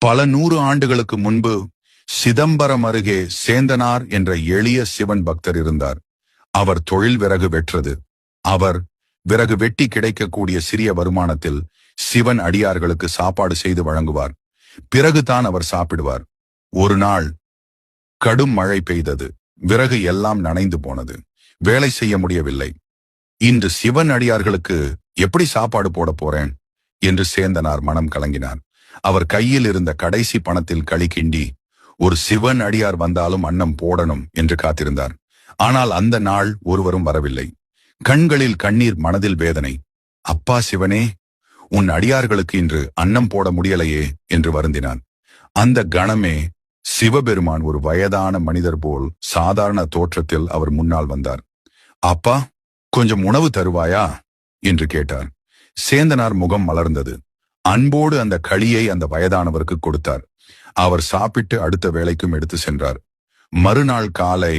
பல 100 ஆண்டுகளுக்கு முன்பு சிதம்பரம் அருகே சேந்தனார் என்ற எளிய சிவன் பக்தர் இருந்தார். அவர் தொழில் விறகு வெற்றது. அவர் விறகு வெட்டி கிடைக்கக்கூடிய சிறிய வருமானத்தில் சிவன் அடியார்களுக்கு சாப்பாடு செய்து வழங்குவார். பிறகுதான் அவர் சாப்பிடுவார். ஒரு நாள் கடும் மழை பெய்தது. விறகு எல்லாம் நனைந்து போனது. வேலை செய்ய முடியவில்லை. இன்று சிவன் அடியார்களுக்கு எப்படி சாப்பாடு போட போறேன் என்று சேந்தனார் மனம் கலங்கினார். அவர் கையில் இருந்த கடைசி பணத்தில் களி கிண்டி ஒரு சிவன் அடியார் வந்தாலும் அன்னம் போடணும் என்று காத்திருந்தார். ஆனால் அந்த நாள் ஒருவரும் வரவில்லை. கண்களில் கண்ணீர், மனதில் வேதனை. அப்பா சிவனே, உன் அடியார்களுக்கு இன்று அன்னம் போட முடியலையே என்று வருந்தினான். அந்த கணமே சிவபெருமான் ஒரு வயதான மனிதர் போல் சாதாரண தோற்றத்தில் அவர் முன்னால் வந்தார். அப்பா, கொஞ்சம் உணவு தருவாயா என்று கேட்டார். சேந்தனார் முகம் மலர்ந்தது. அன்போடு அந்த களியை அந்த வயதானவருக்கு கொடுத்தார். அவர் சாப்பிட்டு அடுத்த வேலைக்கும் எடுத்து சென்றார். மறுநாள் காலை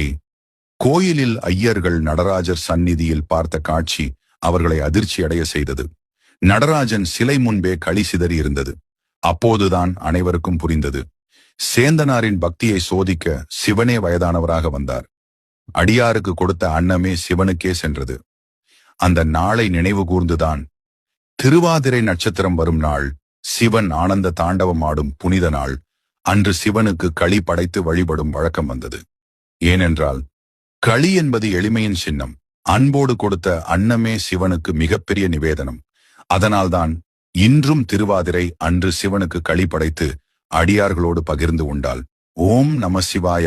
கோயிலில் ஐயர்கள் நடராஜர் சந்நிதியில் பார்த்த காட்சி அவர்களை அதிர்ச்சி அடைய செய்தது. நடராஜன் சிலை முன்பே களி சிதறி இருந்தது. அப்போதுதான் அனைவருக்கும் புரிந்தது. சேந்தனாரின் பக்தியை சோதிக்க சிவனே வயதானவராக வந்தார். அடியாருக்கு கொடுத்த அன்னமே சிவனுக்கே சென்றது. அந்த நாளை நினைவு கூர்ந்துதான் திருவாதிரை நட்சத்திரம் வரும் நாள் சிவன் ஆனந்த தாண்டவம் ஆடும் புனித நாள். அன்று சிவனுக்கு களி படைத்து வழிபடும் வழக்கம் வந்தது. ஏனென்றால் களி என்பது எளிமையின் சின்னம். அன்போடு கொடுத்த அன்னமே சிவனுக்கு மிகப்பெரிய நிவேதனம். அதனால்தான் இன்றும் திருவாதிரை அன்று சிவனுக்கு களி படைத்து அடியார்களோடு பகிர்ந்து உண்டாள். ஓம் நம சிவாய.